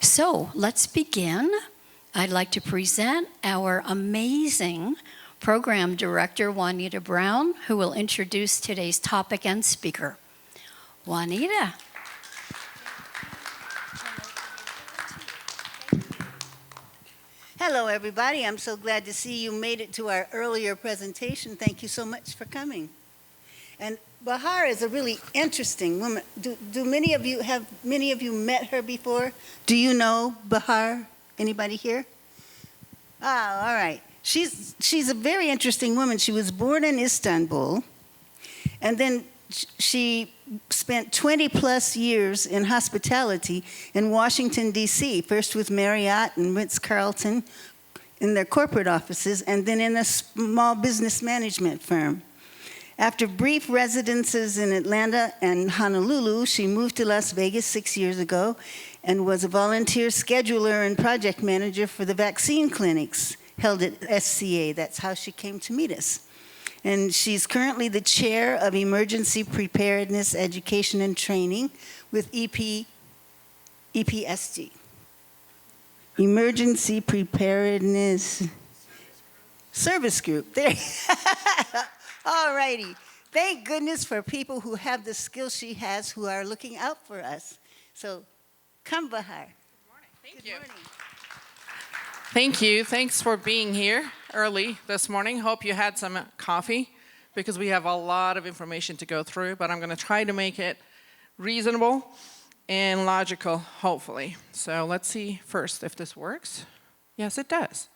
So let's begin. I'd like to present our amazing program director, Juanita Brown, who will introduce today's topic and speaker. Juanita. Hello, everybody. I'm so glad to see you made it to our earlier presentation. Thank you so much for coming. And Bahar is a really interesting woman. Do many of you met her before? Do you know Bahar? Anybody here? Ah, all right. She's a very interesting woman. She was born in Istanbul, and then she spent 20 plus years in hospitality in Washington, D.C., first with Marriott and Ritz-Carlton in their corporate offices, and then in a small business management firm. After brief residences in Atlanta and Honolulu, she moved to Las Vegas 6 years ago and was a volunteer scheduler and project manager for the vaccine clinics held at SCA. That's how she came to meet us. And she's currently the chair of Emergency Preparedness Education and Training with EPSG. Emergency Preparedness Service Group. There. All righty. Thank goodness for people who have the skills she has who are looking out for us. So come, Bahar. Good morning. Thank you. Thanks for being here early this morning. Hope you had some coffee because we have a lot of information to go through, but I'm going to try to make it reasonable and logical, hopefully. So let's see first if this works. Yes, it does.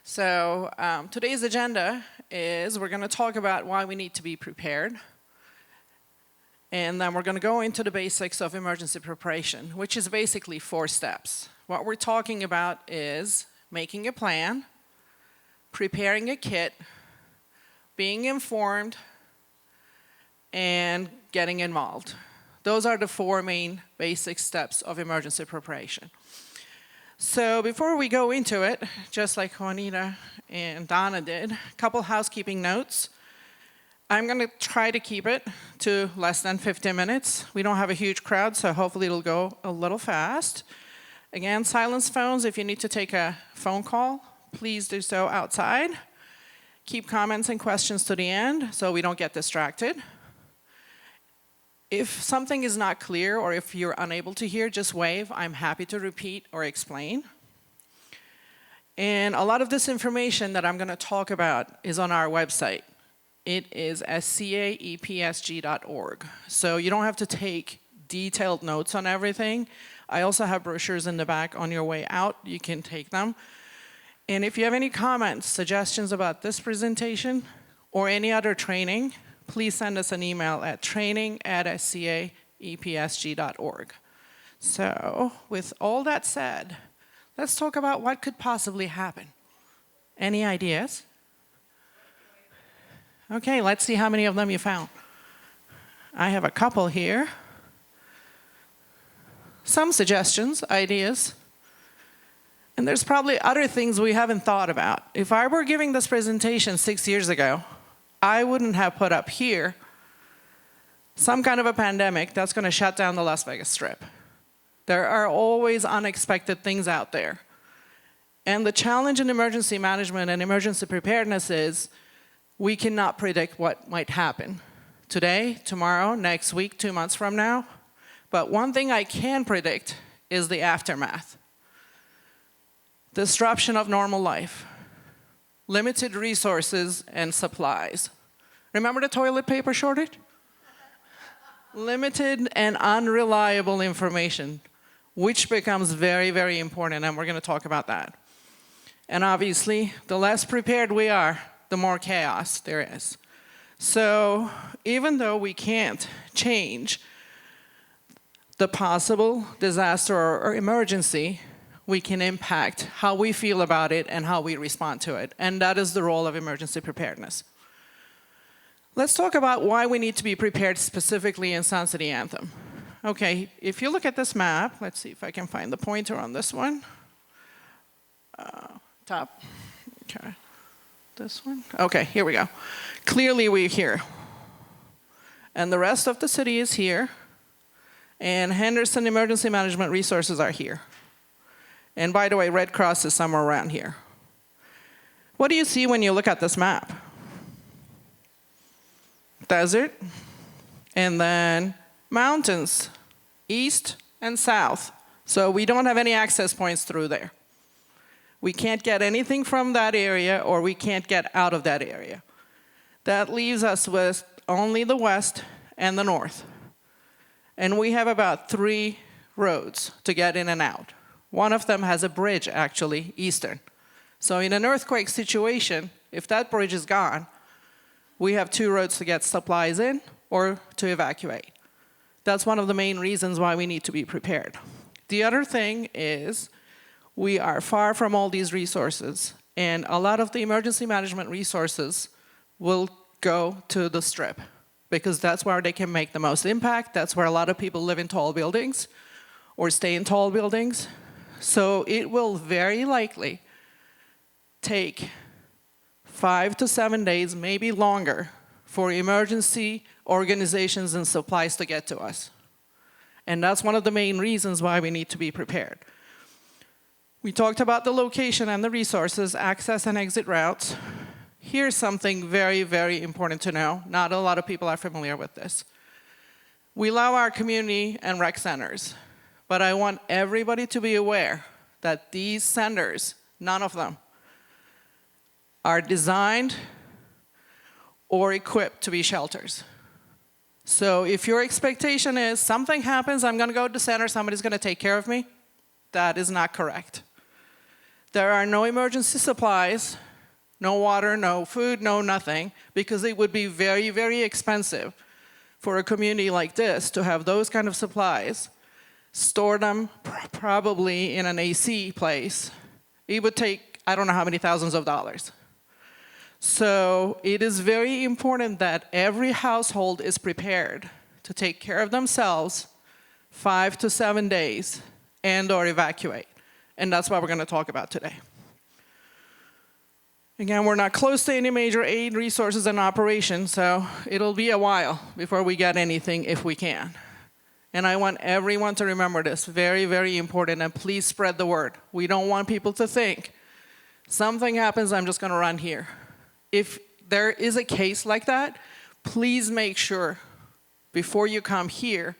So today's agenda is we're going to talk about why we need to be prepared. And then we're going to go into the basics of emergency preparation, which is basically 4 steps. What we're talking about is making a plan, preparing a kit, being informed, and getting involved. Those are the 4 main basic steps of emergency preparation. So before we go into it, just like Juanita and Donna did, a couple housekeeping notes. I'm going to try to keep it to less than 15 minutes. We don't have a huge crowd, so hopefully it'll go a little fast. Again, silence phones. If you need to take a phone call, please do so outside. Keep comments and questions to the end so we don't get distracted. If something is not clear or if you're unable to hear, just wave. I'm happy to repeat or explain. And a lot of this information that I'm going to talk about is on our website. It is scaepsg.org. So you don't have to take detailed notes on everything. I also have brochures in the back on your way out. You can take them. And if you have any comments, suggestions about this presentation or any other training, please send us an email at training@scaepsg.org. So with all that said, let's talk about what could possibly happen. Any ideas? Okay, let's see how many of them you found. I have a couple here. Some suggestions, ideas. And there's probably other things we haven't thought about. If I were giving this presentation 6 years ago, I wouldn't have put up here some kind of a pandemic that's going to shut down the Las Vegas Strip. There are always unexpected things out there. And the challenge in emergency management and emergency preparedness is we cannot predict what might happen today, tomorrow, next week, 2 months from now. But one thing I can predict is the aftermath. Disruption of normal life. Limited resources and supplies. Remember the toilet paper shortage? Limited and unreliable information, which becomes very, very important, and we're going to talk about that. And obviously, the less prepared we are, the more chaos there is. So even though we can't change the possible disaster or emergency, we can impact how we feel about it and how we respond to it. And that is the role of emergency preparedness. Let's talk about why we need to be prepared specifically in Sun City Anthem. Okay, if you look at this map, let's see if I can find the pointer on this one. Top, okay. This one? Okay, here we go. Clearly we're here. And the rest of the city is here. And Henderson Emergency Management Resources are here. And by the way, Red Cross is somewhere around here. What do you see when you look at this map? Desert, and then mountains, east and south. So we don't have any access points through there. We can't get anything from that area, or we can't get out of that area. That leaves us with only the west and the north. And we have about 3 roads to get in and out. One of them has a bridge, actually, eastern. So in an earthquake situation, if that bridge is gone, we have 2 roads to get supplies in or to evacuate. That's one of the main reasons why we need to be prepared. The other thing is we are far from all these resources, and a lot of the emergency management resources will go to the Strip because that's where they can make the most impact. That's where a lot of people live in tall buildings or stay in tall buildings. So it will very likely take 5 to 7 days, maybe longer, for emergency organizations and supplies to get to us. And that's one of the main reasons why we need to be prepared. We talked about the location and the resources, access and exit routes. Here's something very, very important to know. Not a lot of people are familiar with this. We love our community and rec centers, but I want everybody to be aware that these centers, none of them, are designed or equipped to be shelters. So if your expectation is something happens, I'm going to go to the center, somebody's going to take care of me, that is not correct. There are no emergency supplies, no water, no food, no nothing, because it would be very, very expensive for a community like this to have those kind of supplies, store them probably in an AC place. It would take, I don't know how many thousands of dollars. So it is very important that every household is prepared to take care of themselves 5 to 7 days and or evacuate. And that's what we're going to talk about today. Again, we're not close to any major aid resources and operations, so it'll be a while before we get anything if we can. And I want everyone to remember this, very, very important, and please spread the word. We don't want people to think, something happens, I'm just going to run here. If there is a case like that, please make sure before you come here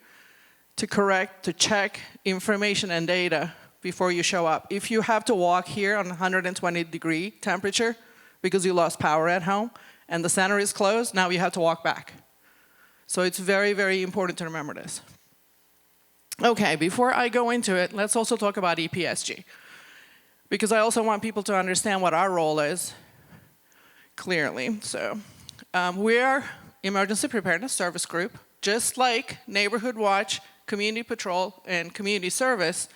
to check information and data before you show up. If you have to walk here on 120-degree temperature because you lost power at home and the center is closed, now you have to walk back. So it's very, very important to remember this. Okay, before I go into it, let's also talk about EPSG, because I also want people to understand what our role is clearly. So we are Emergency Preparedness Service Group, just like Neighborhood Watch, Community Patrol, and Community Service.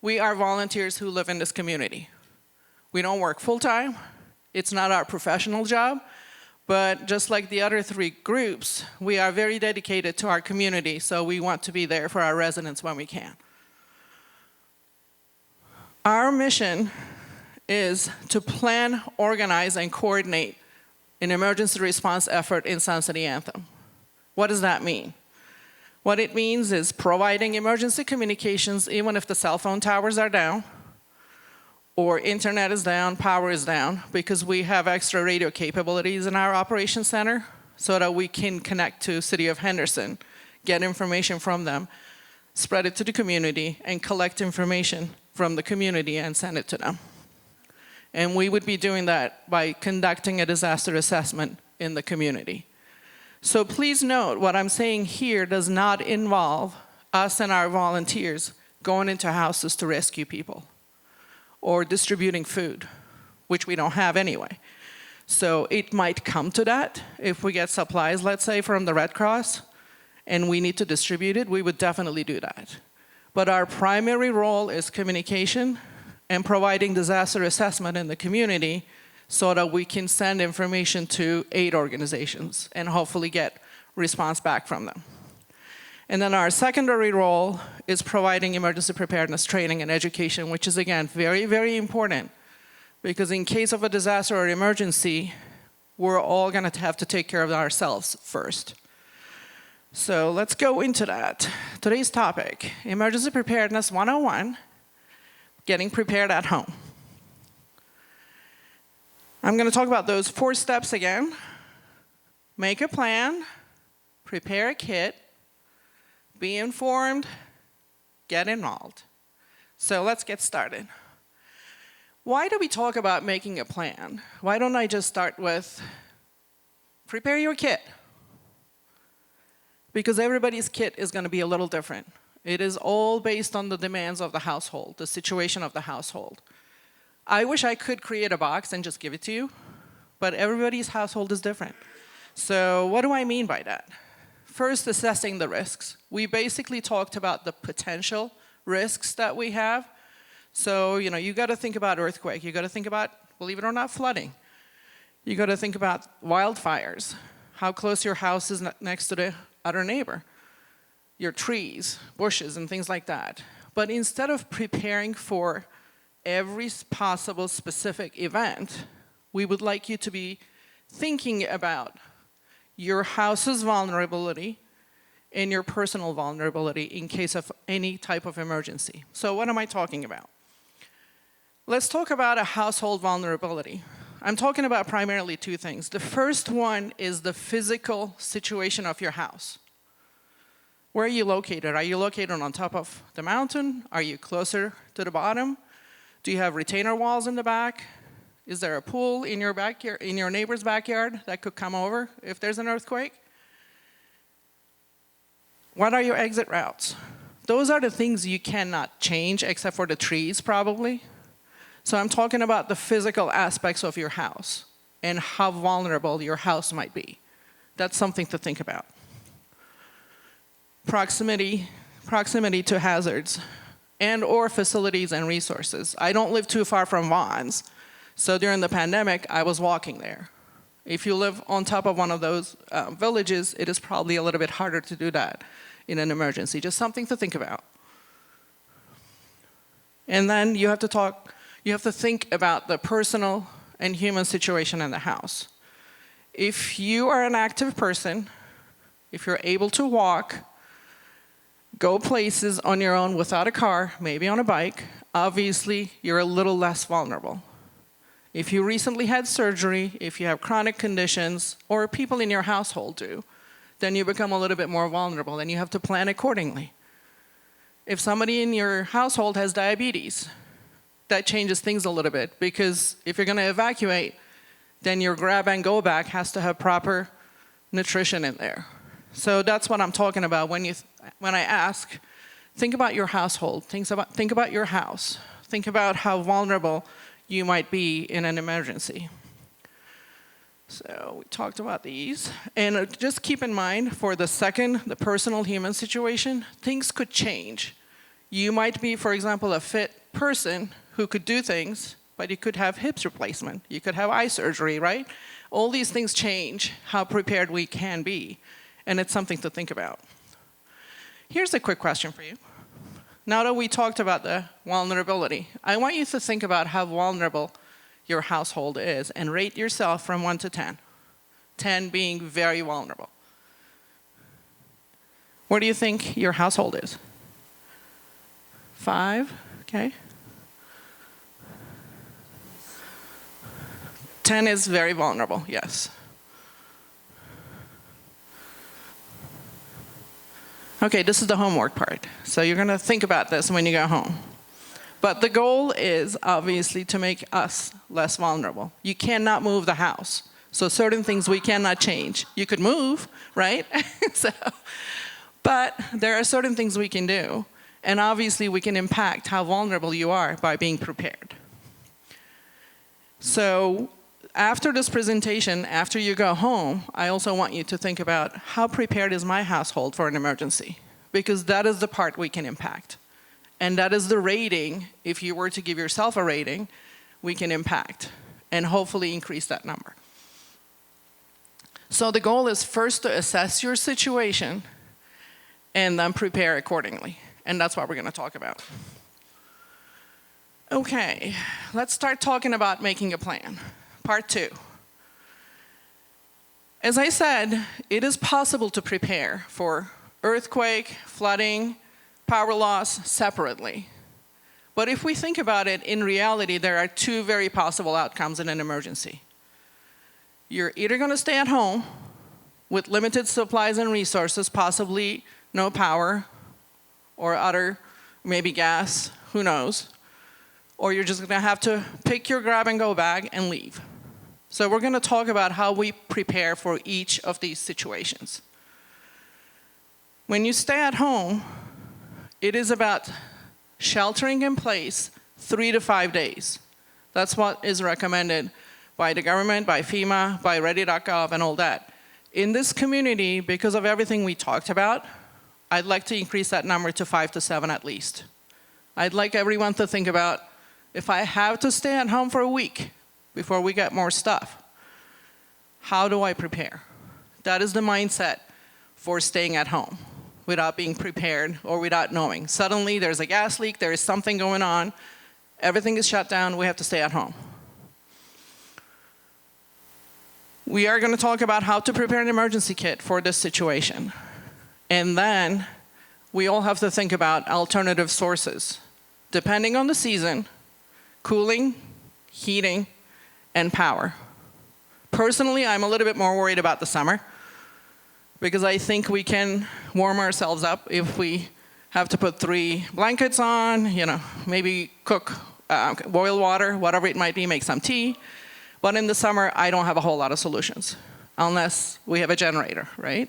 We are volunteers who live in this community. We don't work full-time. It's not our professional job, but just like the other 3 groups, we are very dedicated to our community, so we want to be there for our residents when we can. Our mission is to plan, organize, and coordinate an emergency response effort in Sun City Anthem. What does that mean? What it means is providing emergency communications even if the cell phone towers are down, or internet is down, power is down, because we have extra radio capabilities in our operations center so that we can connect to City of Henderson, get information from them, spread it to the community, and collect information from the community and send it to them. And we would be doing that by conducting a disaster assessment in the community. So please note, what I'm saying here does not involve us and our volunteers going into houses to rescue people or distributing food, which we don't have anyway. So it might come to that. If we get supplies, let's say, from the Red Cross, and we need to distribute it, we would definitely do that. But our primary role is communication and providing disaster assessment in the community so that we can send information to aid organizations and hopefully get response back from them. And then our secondary role is providing emergency preparedness training and education, which is, again, very, very important, because in case of a disaster or emergency, we're all going to have to take care of ourselves first. So let's go into that. Today's topic, Emergency Preparedness 101, getting prepared at home. I'm going to talk about those 4 steps again. Make a plan, prepare a kit, be informed, get involved. So let's get started. Why do we talk about making a plan? Why don't I just start with prepare your kit? Because everybody's kit is going to be a little different. It is all based on the demands of the household, the situation of the household. I wish I could create a box and just give it to you, but everybody's household is different. So what do I mean by that? First, assessing the risks. We basically talked about the potential risks that we have. So, you got to think about earthquake. You got to think about, believe it or not, flooding. You got to think about wildfires, how close your house is next to the other neighbor, your trees, bushes, and things like that. But instead of preparing for every possible specific event, we would like you to be thinking about your house's vulnerability and your personal vulnerability in case of any type of emergency. So what am I talking about? Let's talk about a household vulnerability. I'm talking about primarily 2 things. The first one is the physical situation of your house. Where are you located? Are you located on top of the mountain? Are you closer to the bottom? Do you have retainer walls in the back? Is there a pool in your backyard, in your neighbor's backyard that could come over if there's an earthquake? What are your exit routes? Those are the things you cannot change except for the trees probably. So I'm talking about the physical aspects of your house and how vulnerable your house might be. That's something to think about. Proximity to hazards and or facilities and resources. I don't live too far from Vaughn's, so during the pandemic, I was walking there. If you live on top of one of those villages, it is probably a little bit harder to do that in an emergency. Just something to think about. And then you have to think about the personal and human situation in the house. If you are an active person, if you're able to walk, go places on your own without a car, maybe on a bike, obviously you're a little less vulnerable. If you recently had surgery, if you have chronic conditions, or people in your household do, then you become a little bit more vulnerable and you have to plan accordingly. If somebody in your household has diabetes, that changes things a little bit because if you're going to evacuate, then your grab and go bag has to have proper nutrition in there. So that's what I'm talking about when I ask, think about your household, think about your house, think about how vulnerable you might be in an emergency. So we talked about these. And just keep in mind, for the second, the personal human situation, things could change. You might be, for example, a fit person who could do things, but you could have hips replacement. You could have eye surgery, right? All these things change how prepared we can be. And it's something to think about. Here's a quick question for you. Now that we talked about the vulnerability, I want you to think about how vulnerable your household is and rate yourself from 1 to 10. 10 being very vulnerable. Where do you think your household is? 5, okay. 10 is very vulnerable, yes. Okay, this is the homework part. So you're going to think about this when you go home. But the goal is obviously to make us less vulnerable. You cannot move the house. So certain things we cannot change. You could move, right? But there are certain things we can do. And obviously we can impact how vulnerable you are by being prepared. So after this presentation, after you go home, I also want you to think about how prepared is my household for an emergency? Because that is the part we can impact. And that is the rating, if you were to give yourself a rating, we can impact and hopefully increase that number. So the goal is first to assess your situation and then prepare accordingly. And that's what we're going to talk about. Okay, let's start talking about making a plan. Part 2. As I said, it is possible to prepare for earthquake, flooding, power loss separately. But if we think about it, in reality, there are two very possible outcomes in an emergency. You're either going to stay at home with limited supplies and resources, possibly no power or other, maybe gas, who knows, or you're just going to have to pick your grab-and-go bag and leave. So we're going to talk about how we prepare for each of these situations. When you stay at home, it is about sheltering in place 3 to 5 days. That's what is recommended by the government, by FEMA, by ready.gov, and all that. In this community, because of everything we talked about, I'd like to increase that number to 5 to 7 at least. I'd like everyone to think about, if I have to stay at home for a week before we get more stuff, how do I prepare? That is the mindset for staying at home without being prepared or without knowing. Suddenly there's a gas leak, there is something going on, everything is shut down, we have to stay at home. We are going to talk about how to prepare an emergency kit for this situation. And then we all have to think about alternative sources. Depending on the season, cooling, heating, and power. Personally, I'm a little bit more worried about the summer because I think we can warm ourselves up if we have to put 3 blankets on, maybe cook, boil water, whatever it might be, make some tea. But in the summer, I don't have a whole lot of solutions, unless we have a generator, right?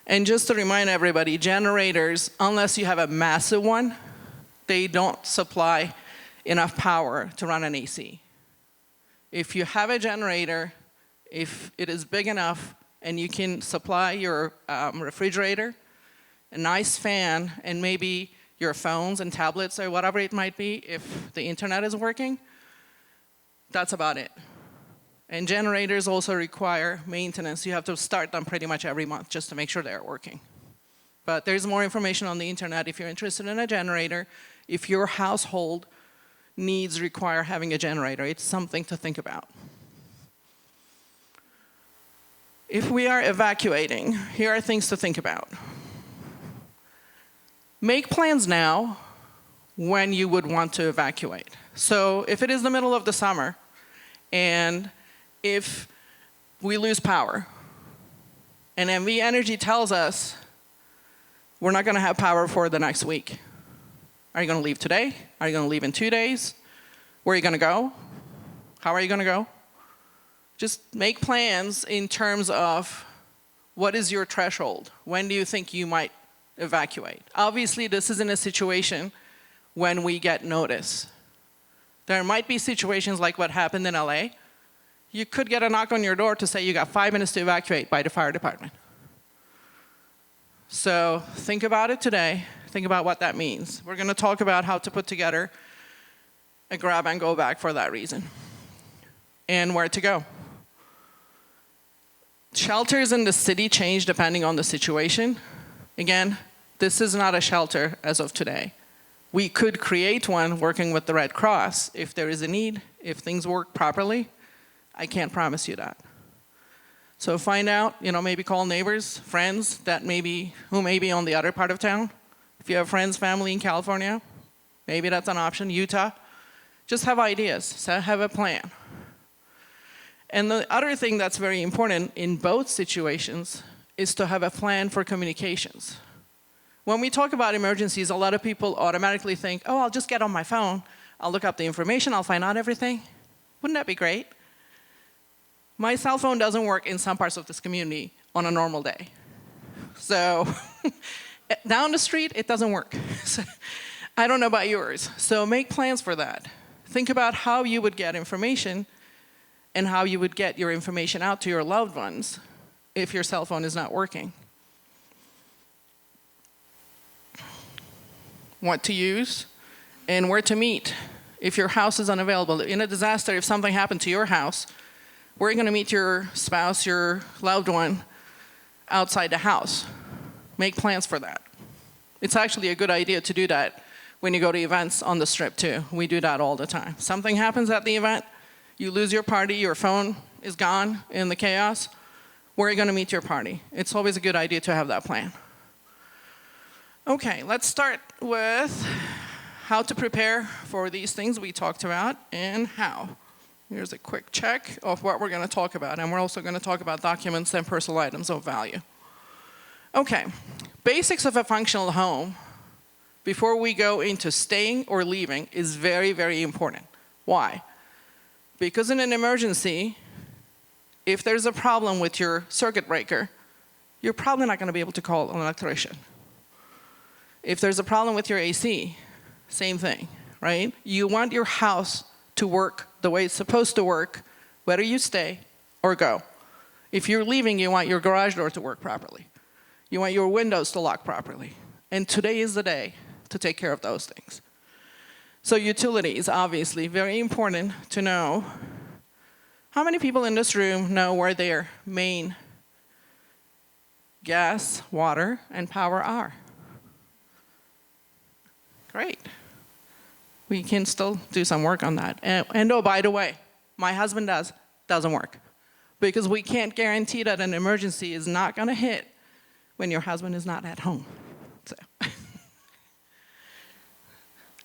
And just to remind everybody, generators, unless you have a massive one, they don't supply enough power to run an AC. If you have a generator, if it is big enough and you can supply your refrigerator, a nice fan, and maybe your phones and tablets or whatever it might be, if the internet is working, that's about it. And generators also require maintenance. You have to start them pretty much every month just to make sure they're working. But there's more information on the internet if you're interested in a generator. If your household needs require having a generator, it's something to think about. If we are evacuating, here are things to think about. Make plans now when you would want to evacuate. So if it is the middle of the summer, and if we lose power, and NV Energy tells us we're not going to have power for the next week. Are you going to leave today? Are you going to leave in 2 days? Where are you going to go? How are you going to go? Just make plans in terms of what is your threshold? When do you think you might evacuate? Obviously, this isn't a situation when we get notice. There might be situations like what happened in LA. You could get a knock on your door to say you got 5 minutes to evacuate by the fire department. So think about it today. Think about what that means. We're going to talk about how to put together a grab-and-go bag for that reason. And where to go. Shelters in the city change depending on the situation. Again, this is not a shelter as of today. We could create one working with the Red Cross if there is a need, if things work properly. I can't promise you that. So find out, maybe call neighbors, friends who may be on the other part of town. If you have friends, family in California, maybe that's an option. Utah, just have ideas, so have a plan. And the other thing that's very important in both situations is to have a plan for communications. When we talk about emergencies, a lot of people automatically think, oh, I'll just get on my phone, I'll look up the information, I'll find out everything. Wouldn't that be great? My cell phone doesn't work in some parts of this community on a normal day. So down the street, it doesn't work. So, I don't know about yours. So make plans for that. Think about how you would get information and how you would get your information out to your loved ones if your cell phone is not working. What to use and where to meet if your house is unavailable. In a disaster, if something happened to your house, where are you going to meet your spouse, your loved one, outside the house? Make plans for that. It's actually a good idea to do that when you go to events on the Strip too. We do that all the time. Something happens at the event, you lose your party, your phone is gone in the chaos. Where are you going to meet your party? It's always a good idea to have that plan. Okay, let's start with how to prepare for these things we talked about and how. Here's a quick check of what we're going to talk about, and we're also going to talk about documents and personal items of value. Okay, basics of a functional home before we go into staying or leaving is very, very important. Why? Because in an emergency, if there's a problem with your circuit breaker, you're probably not going to be able to call an electrician. If there's a problem with your AC, same thing, right? You want your house to work the way it's supposed to work, whether you stay or go. If you're leaving, you want your garage door to work properly. You want your windows to lock properly. And today is the day to take care of those things. So utilities, obviously, very important to know. How many people in this room know where their main gas, water, and power are? Great. We can still do some work on that. And oh, by the way, my husband doesn't work. Because we can't guarantee that an emergency is not going to hit when your husband is not at home. So.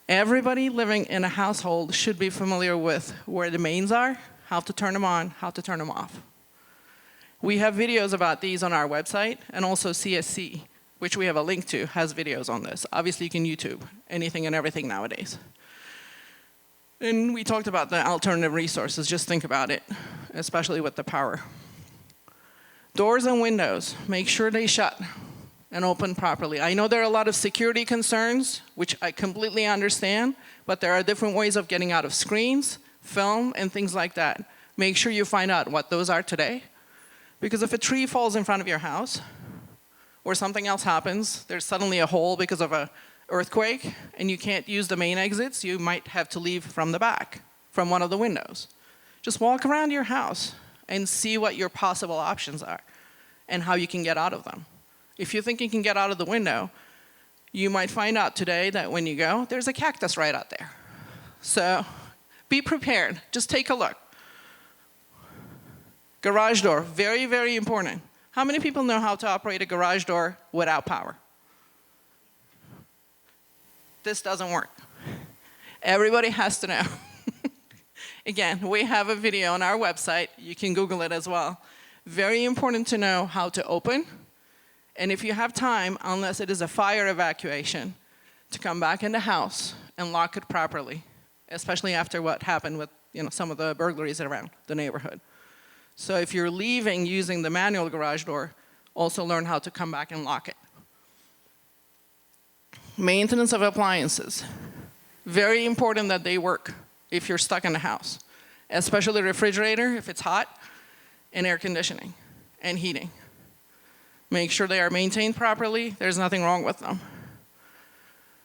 Everybody living in a household should be familiar with where the mains are, how to turn them on, how to turn them off. We have videos about these on our website, and also CSC, which we have a link to, has videos on this. Obviously, you can YouTube anything and everything nowadays. And we talked about the alternative resources. Just think about it, especially with the power. Doors and windows, make sure they shut and open properly. I know there are a lot of security concerns, which I completely understand, but there are different ways of getting out of screens, film, and things like that. Make sure you find out what those are today. Because if a tree falls in front of your house, or something else happens, there's suddenly a hole because of an earthquake, and you can't use the main exits, you might have to leave from the back, from one of the windows. Just walk around your house and see what your possible options are and how you can get out of them. If you think you can get out of the window, you might find out today that when you go, there's a cactus right out there. So be prepared. Just take a look. Garage door, very, very important. How many people know how to operate a garage door without power? This doesn't work. Everybody has to know. Again, we have a video on our website. You can Google it as well. Very important to know how to open. And if you have time, unless it is a fire evacuation, to come back in the house and lock it properly, especially after what happened with some of the burglaries around the neighborhood. So if you're leaving using the manual garage door, also learn how to come back and lock it. Maintenance of appliances. Very important that they work if you're stuck in the house, especially the refrigerator if it's hot, and air conditioning and heating. Make sure they are maintained properly. There's nothing wrong with them.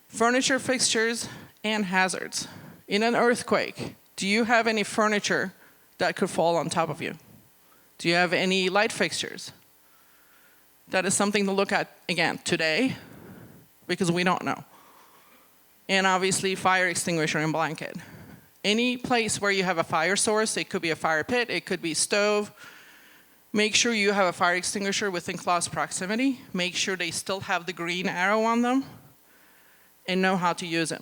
Furniture, fixtures, and hazards. In an earthquake, do you have any furniture that could fall on top of you? Do you have any light fixtures? That is something to look at, again, today, because we don't know. And obviously, fire extinguisher and blanket. Any place where you have a fire source, it could be a fire pit, it could be stove. Make sure you have a fire extinguisher within close proximity. Make sure they still have the green arrow on them, and know how to use it.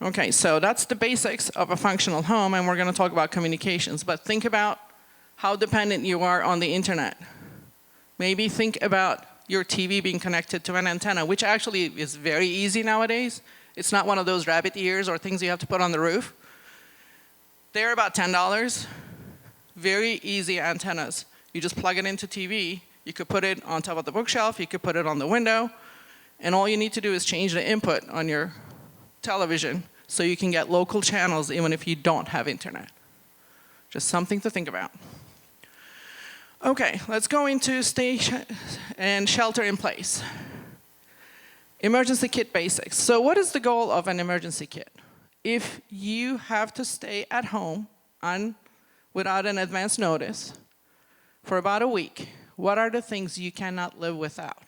Okay, so that's the basics of a functional home, and we're going to talk about communications. But think about how dependent you are on the internet. Maybe think about your TV being connected to an antenna, which actually is very easy nowadays. It's not one of those rabbit ears or things you have to put on the roof. They're about $10. Very easy antennas. You just plug it into TV. You could put it on top of the bookshelf. You could put it on the window. And all you need to do is change the input on your television so you can get local channels even if you don't have internet. Just something to think about. Okay, let's go into stay and shelter in place. Emergency kit basics. So what is the goal of an emergency kit? If you have to stay at home without an advance notice for about a week, what are the things you cannot live without?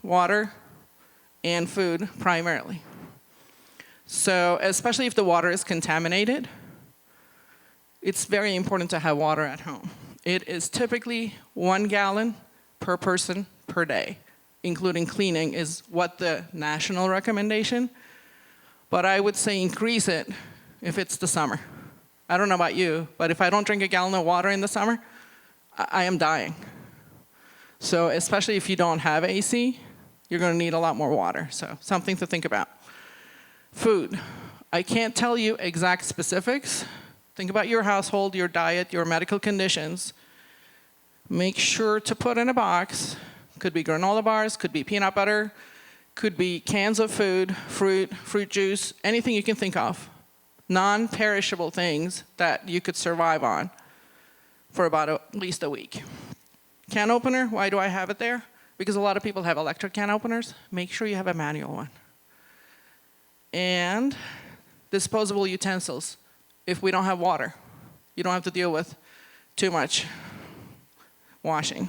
Water and food primarily. So especially if the water is contaminated, it's very important to have water at home. It is typically 1 gallon per person per day. including cleaning, is what the national recommendation. But I would say increase it if it's the summer. I don't know about you, but if I don't drink a gallon of water in the summer, I am dying. So especially if you don't have AC, you're going to need a lot more water. So something to think about. Food. I can't tell you exact specifics. Think about your household, your diet, your medical conditions. Make sure to put in a box. Could be granola bars, could be peanut butter, could be cans of food, fruit juice, anything you can think of. Non-perishable things that you could survive on for about at least a week. Can opener, why do I have it there? Because a lot of people have electric can openers. Make sure you have a manual one. And disposable utensils. If we don't have water, you don't have to deal with too much washing.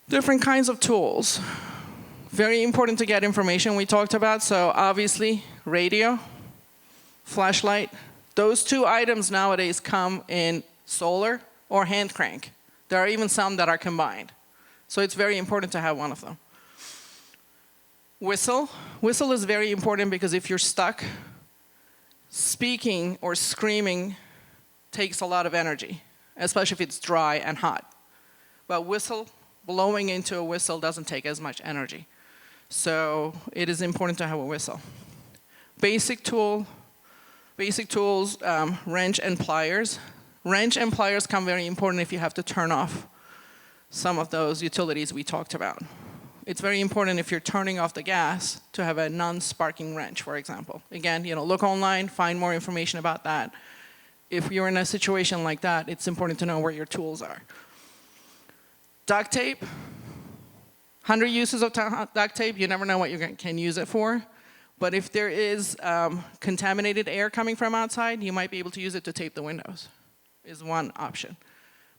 Different kinds of tools. Very important to get information we talked about. So obviously, radio, flashlight. Those two items nowadays come in solar or hand crank. There are even some that are combined. So it's very important to have one of them. Whistle. Whistle is very important because if you're stuck, speaking or screaming takes a lot of energy, especially if it's dry and hot. But blowing into a whistle doesn't take as much energy. So it is important to have a whistle. Basic tools, wrench and pliers. Wrench and pliers come very important if you have to turn off some of those utilities we talked about. It's very important if you're turning off the gas to have a non-sparking wrench, for example. Again, look online, find more information about that. If you're in a situation like that, it's important to know where your tools are. Duct tape. 100 uses of duct tape, you never know what you can use it for. But if there is contaminated air coming from outside, you might be able to use it to tape the windows, is one option.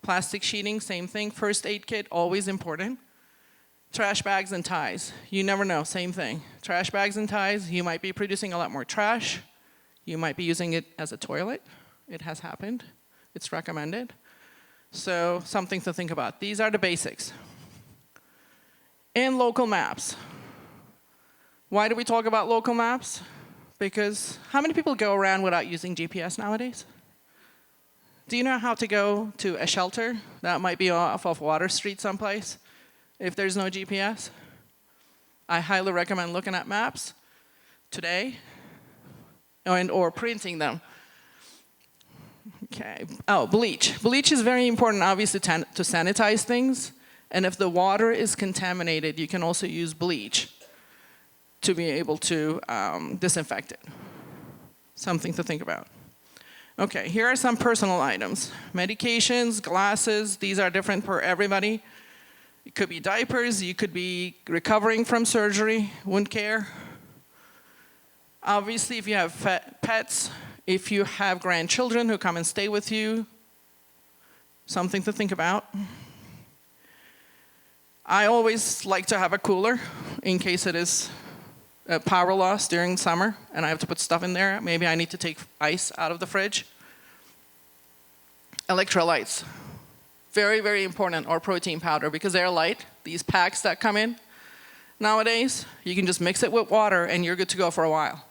Plastic sheeting, same thing. First aid kit, always important. Trash bags and ties. You never know, same thing. Trash bags and ties, you might be producing a lot more trash. You might be using it as a toilet. It has happened. It's recommended. So something to think about. These are the basics. And local maps. Why do we talk about local maps? Because how many people go around without using GPS nowadays? Do you know how to go to a shelter that might be off of Water Street someplace if there's no GPS? I highly recommend looking at maps today or printing them. Okay. Oh, bleach. Bleach is very important, obviously, to sanitize things. And if the water is contaminated, you can also use bleach to be able to disinfect it. Something to think about. Okay, here are some personal items. Medications, glasses, these are different for everybody. It could be diapers, you could be recovering from surgery, wound care. Obviously, if you have pets, if you have grandchildren who come and stay with you, something to think about. I always like to have a cooler in case it is a power loss during summer and I have to put stuff in there. Maybe I need to take ice out of the fridge. Electrolytes. Very, very important, or protein powder, because they're light. These packs that come in nowadays, you can just mix it with water and you're good to go for a while.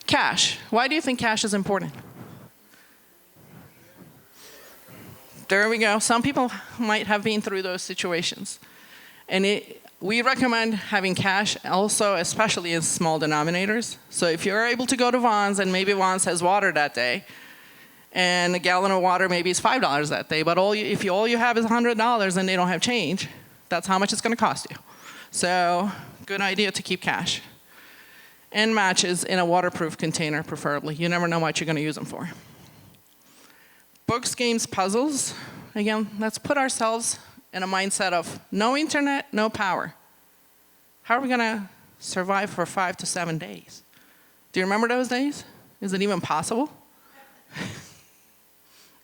Cash. Why do you think cash is important? There we go. Some people might have been through those situations. And we recommend having cash also, especially in small denominators. So if you're able to go to Vons, and maybe Vons has water that day, and a gallon of water maybe is $5 that day, but if all you have is $100 and they don't have change, that's how much it's going to cost you. So good idea to keep cash. And matches in a waterproof container, preferably. You never know what you're going to use them for. Books, games, puzzles. Again, let's put ourselves in a mindset of no internet, no power. How are we going to survive for 5 to 7 days? Do you remember those days? Is it even possible?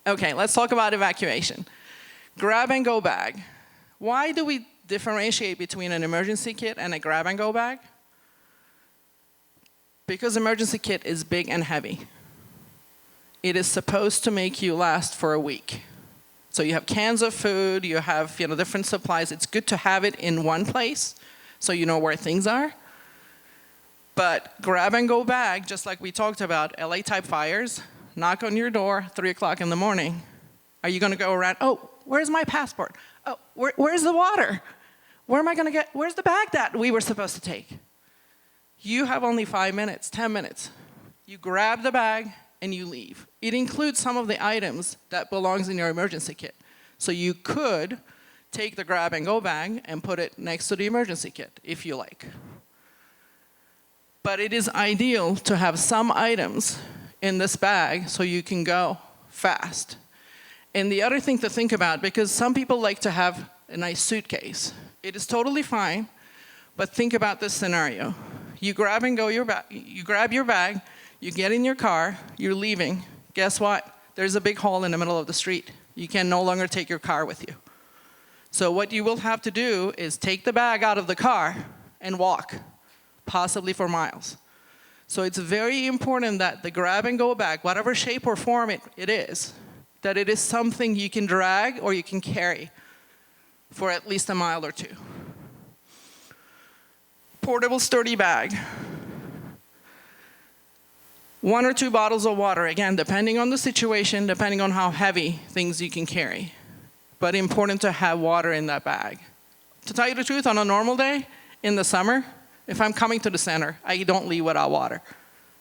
Okay, let's talk about evacuation. Grab-and-go bag. Why do we differentiate between an emergency kit and a grab-and-go bag? Because emergency kit is big and heavy. It is supposed to make you last for a week. So you have cans of food, you have different supplies. It's good to have it in one place so you know where things are. But grab and go bag, just like we talked about, LA type fires, knock on your door, 3 o'clock in the morning. Are you gonna go around, oh, where's my passport? Oh, where's the water? Where am I gonna get, where's the bag that we were supposed to take? You have only 5 minutes, 10 minutes. You grab the bag and you leave. It includes some of the items that belongs in your emergency kit. So you could take the grab and go bag and put it next to the emergency kit if you like. But it is ideal to have some items in this bag so you can go fast. And the other thing to think about, because some people like to have a nice suitcase. It is totally fine, but think about this scenario. You grab and go you grab your bag, you get in your car, you're leaving. Guess what? There's a big hole in the middle of the street. You can no longer take your car with you. So what you will have to do is take the bag out of the car and walk, possibly for miles. So it's very important that the grab and go bag, whatever shape or form it is, that it is something you can drag or you can carry for at least a mile or two. Portable sturdy bag. 1 or 2 bottles of water, again, depending on the situation, depending on how heavy things you can carry. But important to have water in that bag. To tell you the truth, on a normal day, in the summer, if I'm coming to the center, I don't leave without water.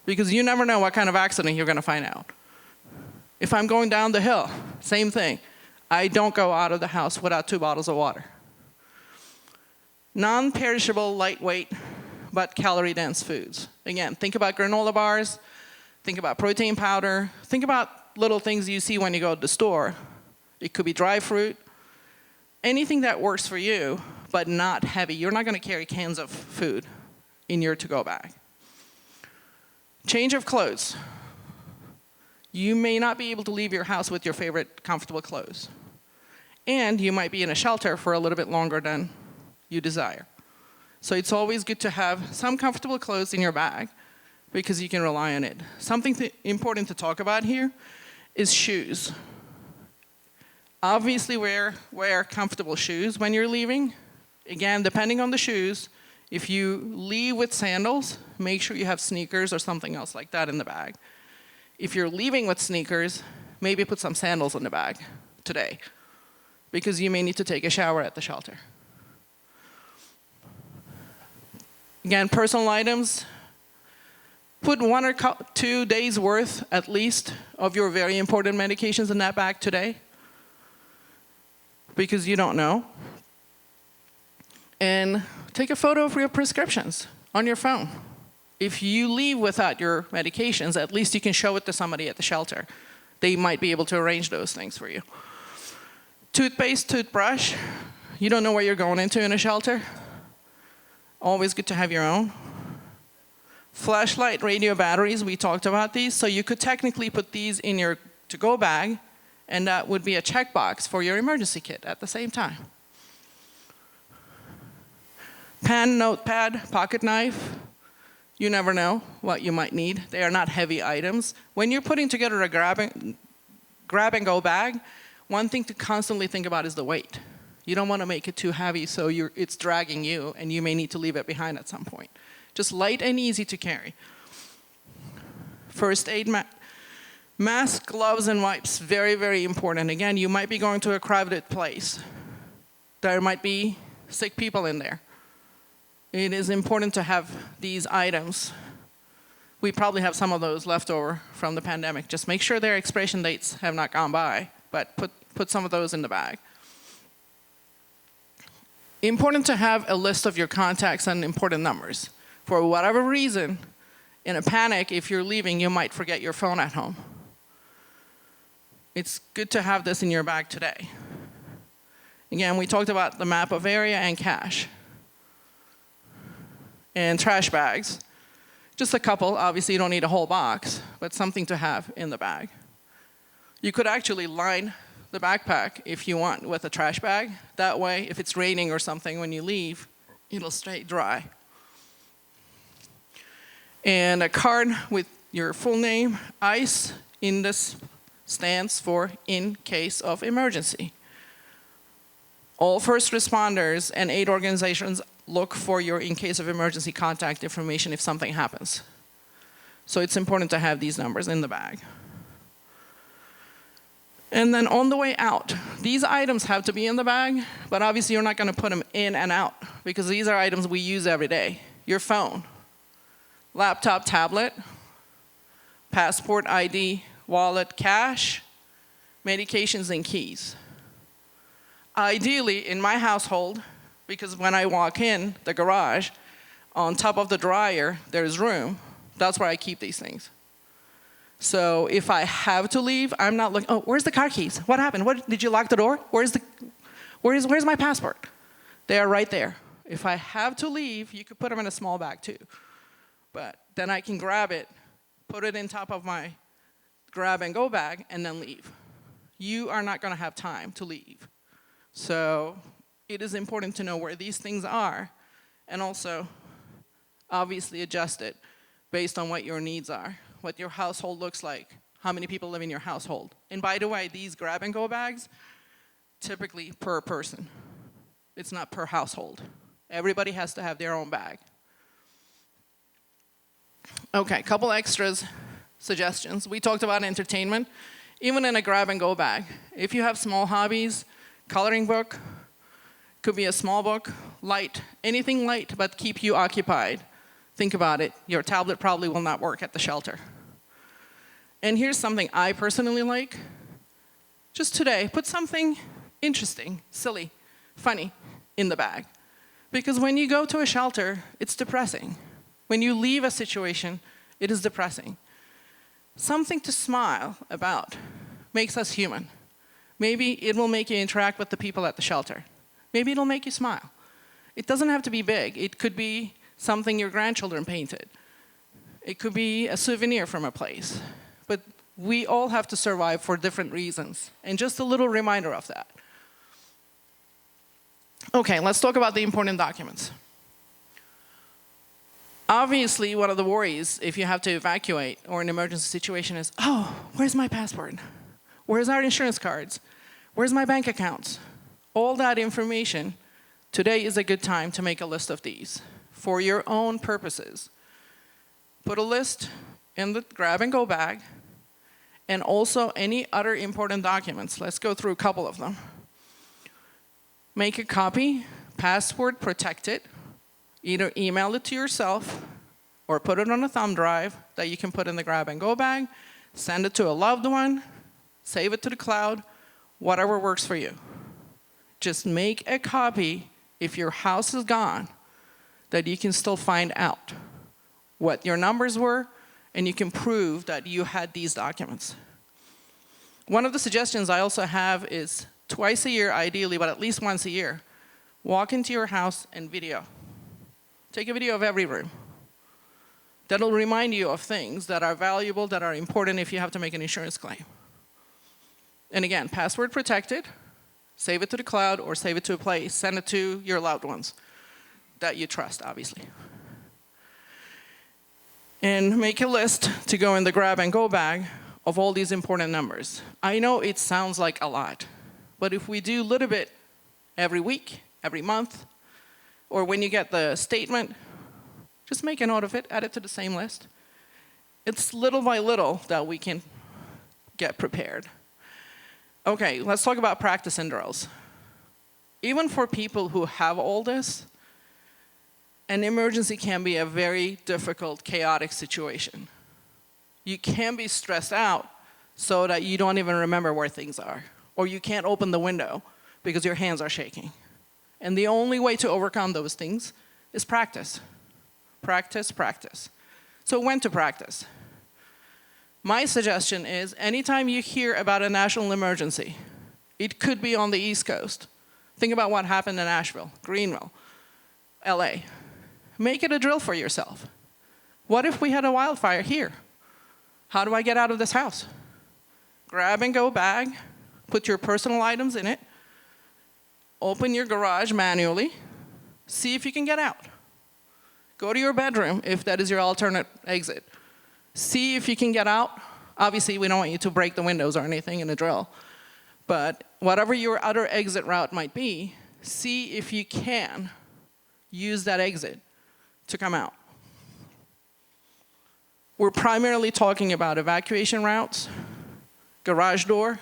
Because you never know what kind of accident you're gonna find out. If I'm going down the hill, same thing. I don't go out of the house without 2 bottles of water. Non-perishable, lightweight, but calorie-dense foods. Again, think about granola bars, think about protein powder, think about little things you see when you go to the store. It could be dry fruit, anything that works for you, but not heavy. You're not gonna carry cans of food in your to-go bag. Change of clothes. You may not be able to leave your house with your favorite comfortable clothes. And you might be in a shelter for a little bit longer than you desire. So it's always good to have some comfortable clothes in your bag because you can rely on it. Something important to talk about here is shoes. Obviously wear comfortable shoes when you're leaving. Again, depending on the shoes, if you leave with sandals, make sure you have sneakers or something else like that in the bag. If you're leaving with sneakers, maybe put some sandals in the bag today because you may need to take a shower at the shelter. Again, personal items, put 1 or 2 days worth at least of your very important medications in that bag today because you don't know. And take a photo of your prescriptions on your phone. If you leave without your medications, at least you can show it to somebody at the shelter. They might be able to arrange those things for you. Toothpaste, toothbrush. You don't know where you're going into in a shelter. Always good to have your own. Flashlight, radio batteries, we talked about these. So you could technically put these in your to-go bag, and that would be a checkbox for your emergency kit at the same time. Pen, notepad, pocket knife. You never know what you might need. They are not heavy items. When you're putting together a grab and go bag, one thing to constantly think about is the weight. You don't want to make it too heavy so it's dragging you and you may need to leave it behind at some point. Just light and easy to carry. First aid mask, gloves, and wipes, very, very important. Again, you might be going to a crowded place. There might be sick people in there. It is important to have these items. We probably have some of those left over from the pandemic. Just make sure their expiration dates have not gone by, but put some of those in the bag. Important to have a list of your contacts and important numbers. For whatever reason, in a panic, if you're leaving, you might forget your phone at home. It's good to have this in your bag today. Again, we talked about the map of area and cache. And trash bags. Just a couple, obviously you don't need a whole box, but something to have in the bag. You could actually line the backpack if you want with a trash bag. That way, if it's raining or something when you leave, it'll stay dry. And a card with your full name, ice in this stands for in case of emergency. All first responders and aid organizations look for your in case of emergency contact information if something happens. So it's important to have these numbers in the bag. And then on the way out, these items have to be in the bag, but obviously you're not going to put them in and out because these are items we use every day. Your phone, laptop, tablet, passport, ID, wallet, cash, medications, and keys. Ideally, in my household, because when I walk in the garage, on top of the dryer, there's room. That's where I keep these things. So if I have to leave, I'm not looking, oh, where's the car keys? What happened? Did you lock the door? Where's my passport? They are right there. If I have to leave, you could put them in a small bag too. But then I can grab it, put it in top of my grab and go bag, and then leave. You are not gonna have time to leave. So it is important to know where these things are and also obviously adjust it based on what your needs are, what your household looks like, how many people live in your household. And by the way, these grab and go bags, typically per person. It's not per household. Everybody has to have their own bag. Okay, couple extras, suggestions. We talked about entertainment. Even in a grab and go bag, if you have small hobbies, coloring book, could be a small book, light, anything light but keep you occupied. Think about it, your tablet probably will not work at the shelter. And here's something I personally like. Just today, put something interesting, silly, funny in the bag. Because when you go to a shelter, it's depressing. When you leave a situation, it is depressing. Something to smile about makes us human. Maybe it will make you interact with the people at the shelter. Maybe it'll make you smile. It doesn't have to be big. It could be something your grandchildren painted. It could be a souvenir from a place. But we all have to survive for different reasons. And just a little reminder of that. Okay, let's talk about the important documents. Obviously, one of the worries if you have to evacuate or an emergency situation is, oh, where's my passport? Where's our insurance cards? Where's my bank accounts? All that information, today is a good time to make a list of these for your own purposes. Put a list in the grab and go bag and also any other important documents. Let's go through a couple of them. Make a copy, password protect it, either email it to yourself or put it on a thumb drive that you can put in the grab and go bag, send it to a loved one, save it to the cloud, whatever works for you. Just make a copy if your house is gone that you can still find out what your numbers were and you can prove that you had these documents. One of the suggestions I also have is twice a year ideally, but at least once a year, walk into your house and video. Take a video of every room. That'll remind you of things that are valuable, that are important if you have to make an insurance claim. And again, password protected, save it to the cloud or save it to a place, send it to your loved ones that you trust, obviously. And make a list to go in the grab and go bag of all these important numbers. I know it sounds like a lot, but if we do a little bit every week, every month, or when you get the statement, just make a note of it, add it to the same list. It's little by little that we can get prepared. Okay, let's talk about practice and drills. Even for people who have all this, an emergency can be a very difficult, chaotic situation. You can be stressed out so that you don't even remember where things are, or you can't open the window because your hands are shaking. And the only way to overcome those things is practice. Practice, practice. So when to practice? My suggestion is anytime you hear about a national emergency, it could be on the East Coast. Think about what happened in Nashville, Greenville, LA. Make it a drill for yourself. What if we had a wildfire here? How do I get out of this house? Grab and go bag, put your personal items in it, open your garage manually, see if you can get out. Go to your bedroom if that is your alternate exit. See if you can get out, Obviously, we don't want you to break the windows or anything in a drill. But whatever your other exit route might be, see if you can use that exit to come out. We're primarily talking about evacuation routes, garage door,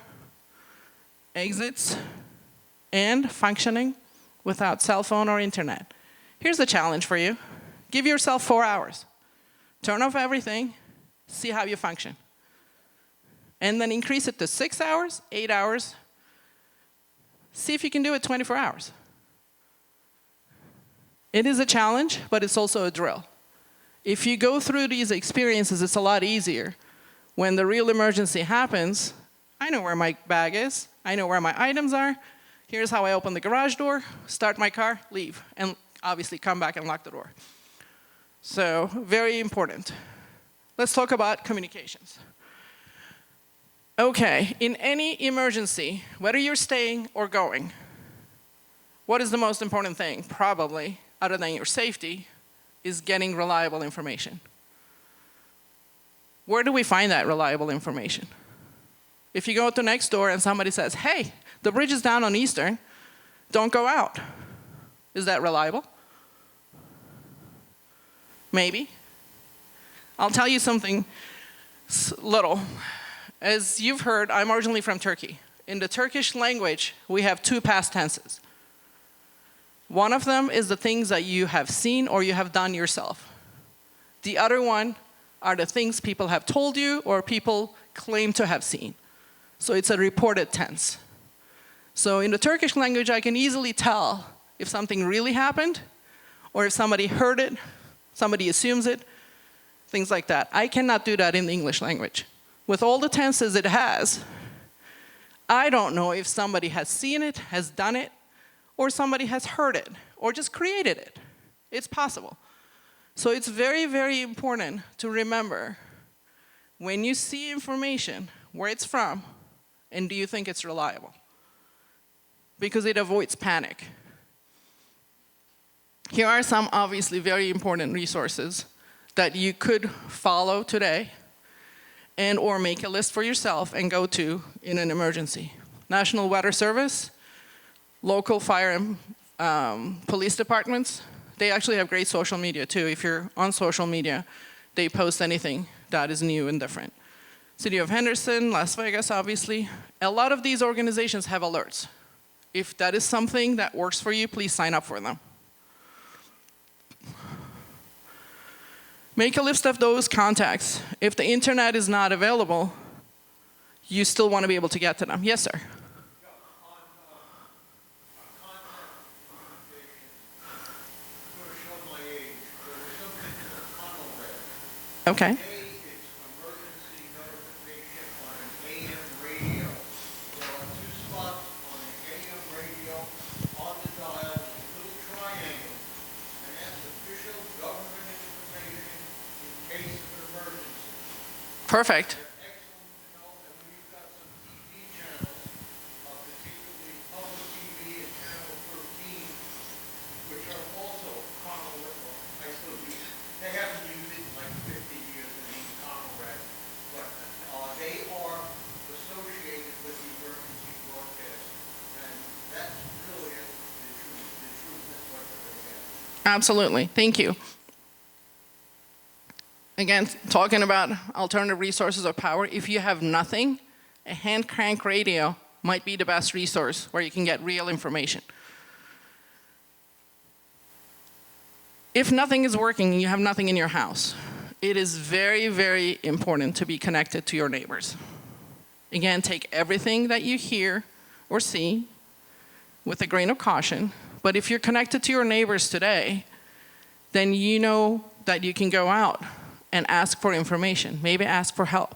exits, and functioning without cell phone or internet. Here's the challenge for you. Give yourself 4 hours. Turn off everything, see how you function. And then increase it to 6 hours, 8 hours. See if you can do it 24 hours. It is a challenge, but it's also a drill. If you go through these experiences, it's a lot easier. When the real emergency happens, I know where my bag is, I know where my items are, here's how I open the garage door, start my car, leave, and obviously come back and lock the door. So, very important. Let's talk about communications. Okay, in any emergency, whether you're staying or going, what is the most important thing? Probably, other than your safety, is getting reliable information. Where do we find that reliable information? If you go to next door and somebody says, hey, the bridge is down on Eastern, don't go out. Is that reliable? Maybe. I'll tell you something little. As you've heard, I'm originally from Turkey. In the Turkish language, we have 2 past tenses. One of them is the things that you have seen or you have done yourself. The other one are the things people have told you or people claim to have seen. So it's a reported tense. So in the Turkish language, I can easily tell if something really happened or if somebody heard it, somebody assumes it, things like that. I cannot do that in the English language. With all the tenses it has, I don't know if somebody has seen it, has done it, or somebody has heard it, or just created it. It's possible. So it's very, very important to remember when you see information, where it's from, and do you think it's reliable? Because it avoids panic. Here are some obviously very important resources that you could follow today and or make a list for yourself and go to in an emergency. National Weather Service, local fire and police departments, they actually have great social media too. If you're on social media, they post anything that is new and different. City of Henderson, Las Vegas, obviously. A lot of these organizations have alerts. If that is something that works for you, please sign up for them. Make a list of those contacts. If the internet is not available, you still want to be able to get to them. Yes, sir. Okay. It's emergency notification on an AM radio. There are 2 spots on the AM radio on the dial, a little triangle, and that's official government information in case of an emergency. Perfect. They're excellent to know, and we've got some TV channels, particularly Public TV and Channel 13, which are also Conoway. I still use it. They haven't used it in like 50 years in Conoway, but they are associated with the emergency broadcast, and that's really the true network that they have. Absolutely. Thank you. Again, talking about alternative resources of power, if you have nothing, a hand crank radio might be the best resource where you can get real information. If nothing is working and you have nothing in your house, it is very, very important to be connected to your neighbors. Again, take everything that you hear or see with a grain of caution, but if you're connected to your neighbors today, then you know that you can go out and ask for information, maybe ask for help.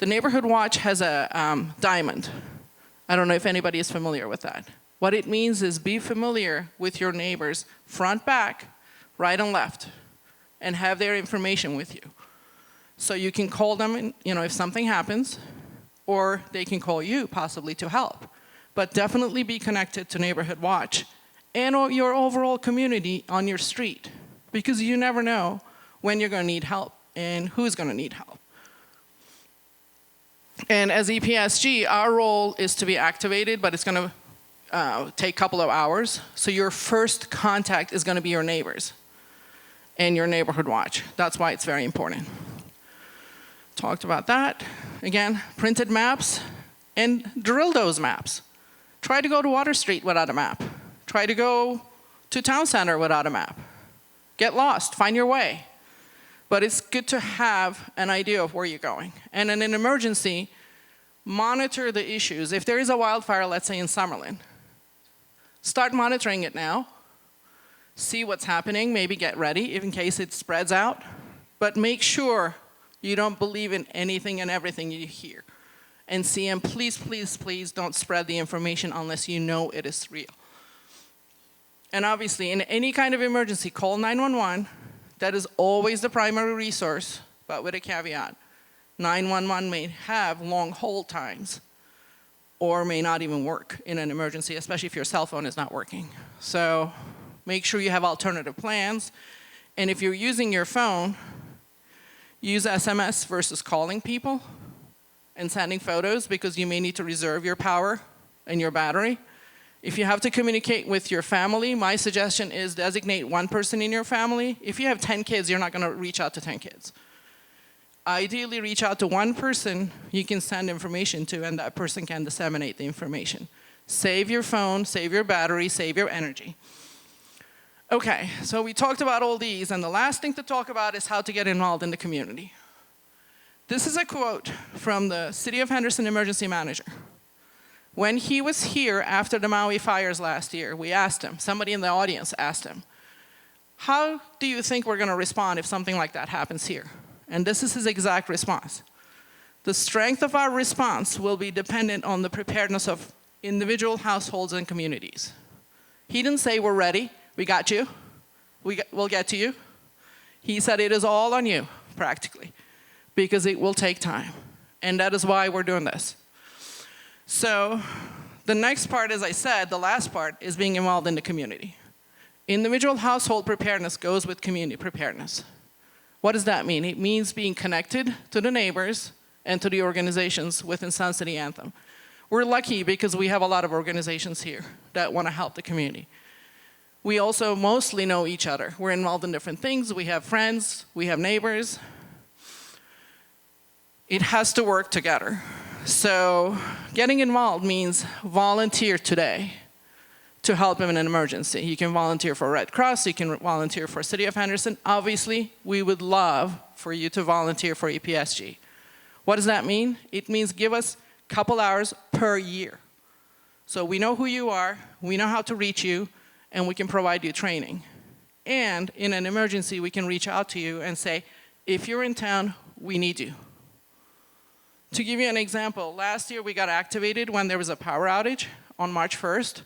The Neighborhood Watch has a diamond. I don't know if anybody is familiar with that. What it means is be familiar with your neighbors, front, back, right and left, and have their information with you. So you can call them, if something happens, or they can call you possibly to help. But definitely be connected to Neighborhood Watch and your overall community on your street, because you never know when you're going to need help and who's going to need help. And as EPSG, our role is to be activated, but it's going to take a couple of hours. So your first contact is going to be your neighbors and your neighborhood watch. That's why it's very important. Talked about that. Again, printed maps, and drill those maps. Try to go to Water Street without a map. Try to go to Town Center without a map. Get lost, find your way. But it's good to have an idea of where you're going. And in an emergency, monitor the issues. If there is a wildfire, let's say in Summerlin, start monitoring it now. See what's happening, maybe get ready in case it spreads out. But make sure you don't believe in anything and everything you hear and see, and please, please, please don't spread the information unless you know it is real. And obviously, in any kind of emergency, call 911. That is always the primary resource, but with a caveat. 911 may have long hold times or may not even work in an emergency, especially if your cell phone is not working. So make sure you have alternative plans. And if you're using your phone, use SMS versus calling people and sending photos, because you may need to reserve your power and your battery. If you have to communicate with your family, my suggestion is designate one person in your family. If you have 10 kids, you're not going to reach out to 10 kids. Ideally, reach out to one person you can send information to, and that person can disseminate the information. Save your phone, save your battery, save your energy. Okay, so we talked about all these, and the last thing to talk about is how to get involved in the community. This is a quote from the City of Henderson Emergency Manager. When he was here after the Maui fires last year, we asked him, somebody in the audience asked him, how do you think we're going to respond if something like that happens here? And this is his exact response. The strength of our response will be dependent on the preparedness of individual households and communities. He didn't say we're ready, we got you, we'll get to you. He said it is all on you, practically, because it will take time. And that is why we're doing this. So the next part, as I said, the last part, is being involved in the community. Individual household preparedness goes with community preparedness. What does that mean? It means being connected to the neighbors and to the organizations within Sun City Anthem. We're lucky because we have a lot of organizations here that want to help the community. We also mostly know each other. We're involved in different things. We have friends, we have neighbors. It has to work together. So getting involved means volunteer today to help in an emergency. You can volunteer for Red Cross, you can volunteer for City of Henderson. Obviously, we would love for you to volunteer for EPSG. What does that mean? It means give us a couple hours per year. So we know who you are, we know how to reach you, and we can provide you training. And in an emergency, we can reach out to you and say, if you're in town, we need you. To give you an example, last year we got activated when there was a power outage on March 1st.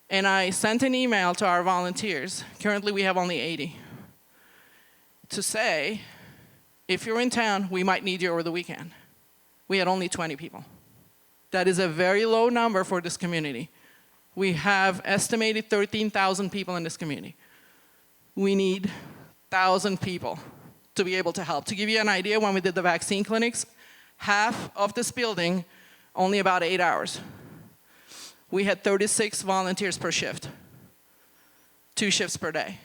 And I sent an email to our volunteers, currently we have only 80, to say, if you're in town, we might need you over the weekend. We had only 20 people. That is a very low number for this community. We have estimated 13,000 people in this community. We need 1,000 people to be able to help. To give you an idea, when we did the vaccine clinics, half of this building, only about 8 hours. We had 36 volunteers per shift, 2 shifts per day.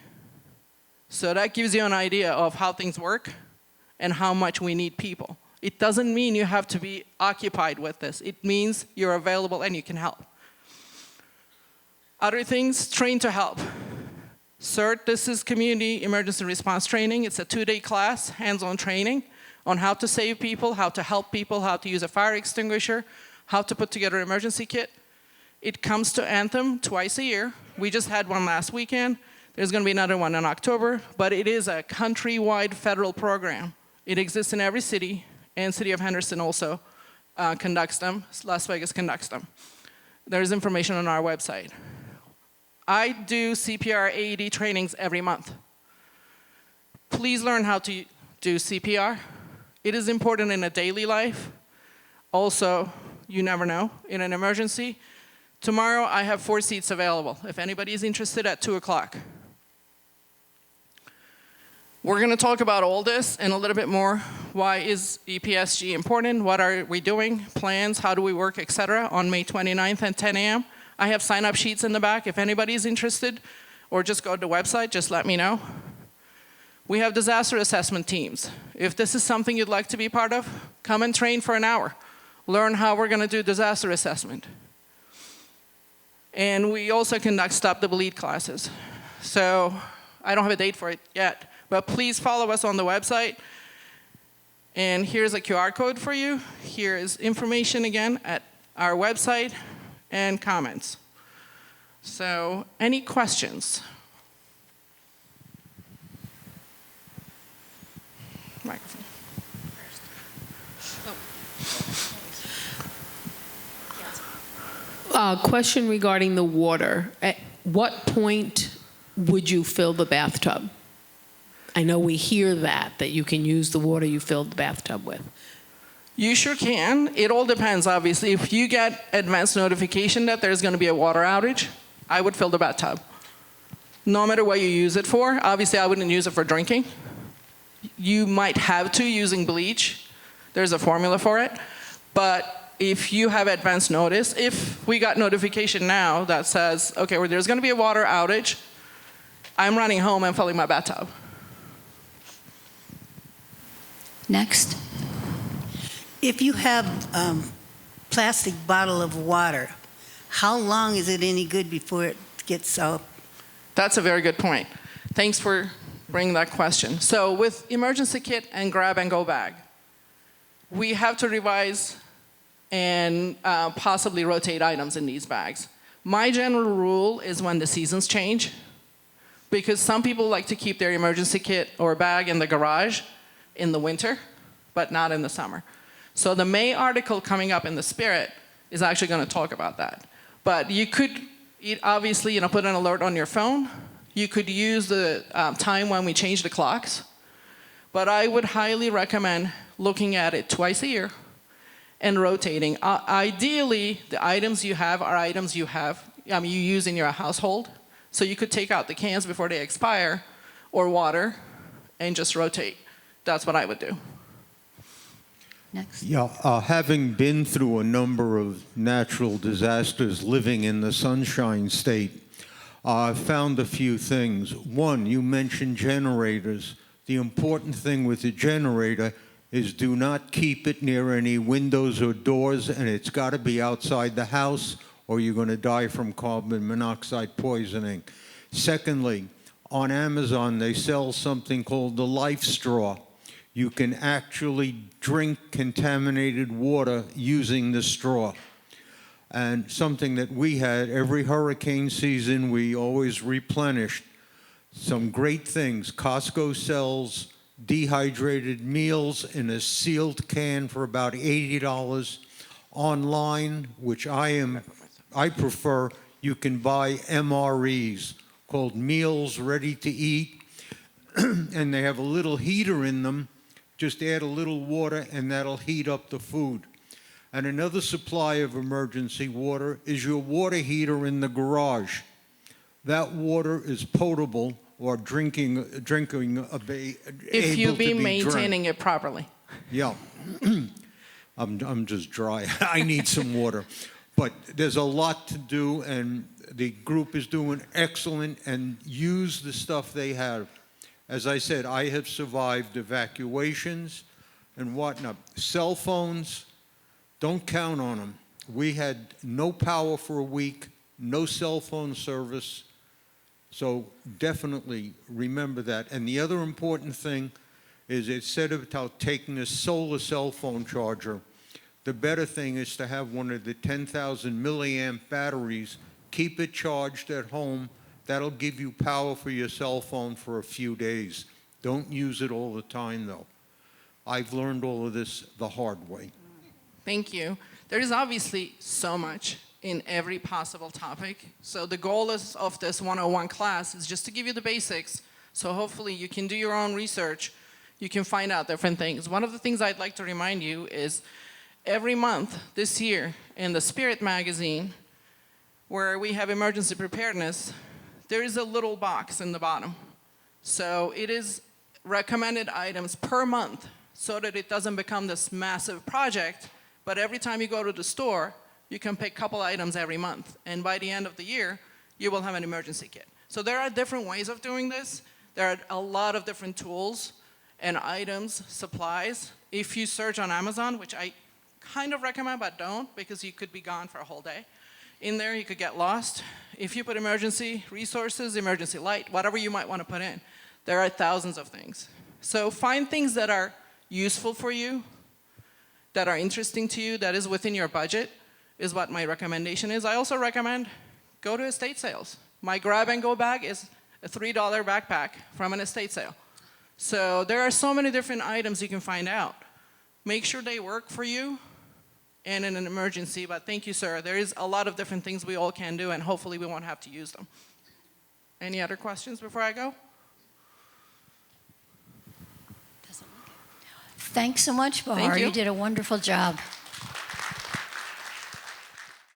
So that gives you an idea of how things work and how much we need people. It doesn't mean you have to be occupied with this. It means you're available and you can help. Other things, train to help. CERT, this is Community Emergency Response Training. It's a 2-day class, hands-on training on how to save people, how to help people, how to use a fire extinguisher, how to put together an emergency kit. It comes to Anthem twice a year. We just had one last weekend. There's going to be another one in October, but it is a countrywide federal program. It exists in every city, and City of Henderson also conducts them. Las Vegas conducts them. There's information on our website. I do CPR AED trainings every month. Please learn how to do CPR. It is important in a daily life. Also, you never know, in an emergency. Tomorrow, I have 4 seats available, if anybody is interested at 2 o'clock. We're going to talk about all this and a little bit more. Why is EPSG important? What are we doing? Plans? How do we work, etc. on May 29th at 10 a.m. I have sign-up sheets in the back. If anybody's interested, or just go to the website, just let me know. We have disaster assessment teams. If this is something you'd like to be part of, come and train for an hour. Learn how we're going to do disaster assessment. And we also conduct Stop the Bleed classes. So I don't have a date for it yet, but please follow us on the website. And here's a QR code for you. Here is information again at our website and comments. So any questions? Microphone. Question regarding the water. At what point would you fill the bathtub? I know we hear that you can use the water you filled the bathtub with. You sure can. It all depends, obviously. If you get advance notification that there's going to be a water outage, I would fill the bathtub. No matter what you use it for. Obviously, I wouldn't use it for drinking. You might have to using bleach. There's a formula for it. But if you have advance notice, if we got notification now that says, okay, well, there's going to be a water outage, I'm running home and filling my bathtub. Next. If you have plastic bottle of water, how long is it any good before it gets out? That's a very good point. Thanks for bringing that question. So with emergency kit and grab-and-go bag, we have to revise and possibly rotate items in these bags. My general rule is when the seasons change, because some people like to keep their emergency kit or bag in the garage in the winter, but not in the summer. So the May article coming up in the Spirit is actually going to talk about that. But you could obviously put an alert on your phone. You could use the time when we change the clocks. But I would highly recommend looking at it twice a year and rotating. Ideally, the items you have are items you use in your household. So you could take out the cans before they expire or water and just rotate. That's what I would do. Next. Yeah, having been through a number of natural disasters living in the Sunshine State, I found a few things. One, you mentioned generators. The important thing with the generator is do not keep it near any windows or doors, and it's got to be outside the house or you're going to die from carbon monoxide poisoning. Secondly, on Amazon, they sell something called the Life Straw. You can actually drink contaminated water using the straw. And something that we had every hurricane season, we always replenished. Some great things. Costco sells dehydrated meals in a sealed can for about $80. Online, which I prefer, you can buy MREs called Meals Ready to Eat. And they have a little heater in them. Just add a little water and that'll heat up the food. And another supply of emergency water is your water heater in the garage. That water is potable or drinking If you've been maintaining it properly. Yeah. I'm just dry. I need some water. But there's a lot to do, and the group is doing excellent, and use the stuff they have. As I said, I have survived evacuations and whatnot. Cell phones, don't count on them. We had no power for a week, no cell phone service. So definitely remember that. And the other important thing is instead of taking a solar cell phone charger, the better thing is to have one of the 10,000 milliamp batteries, keep it charged at home. That'll give you power for your cell phone for a few days. Don't use it all the time, though. I've learned all of this the hard way. Thank you. There is obviously so much in every possible topic. So the goal of this 101 class is just to give you the basics. So hopefully you can do your own research. You can find out different things. One of the things I'd like to remind you is every month this year in the Spirit magazine, where we have emergency preparedness, there is a little box in the bottom. So it is recommended items per month so that it doesn't become this massive project, but every time you go to the store, you can pick a couple items every month. And by the end of the year, you will have an emergency kit. So there are different ways of doing this. There are a lot of different tools and items, supplies. If you search on Amazon, which I kind of recommend, but don't, because you could be gone for a whole day. In there, you could get lost. If you put emergency resources, emergency light, whatever you might want to put in, there are thousands of things. So find things that are useful for you, that are interesting to you, that is within your budget, is what my recommendation is. I also recommend go to estate sales. My grab-and-go bag is a $3 backpack from an estate sale. So there are so many different items you can find out. Make sure they work for you and in an emergency, but thank you, sir. There is a lot of different things we all can do, and hopefully we won't have to use them. Any other questions before I go? Thanks so much, Bahar. you. You did a wonderful job.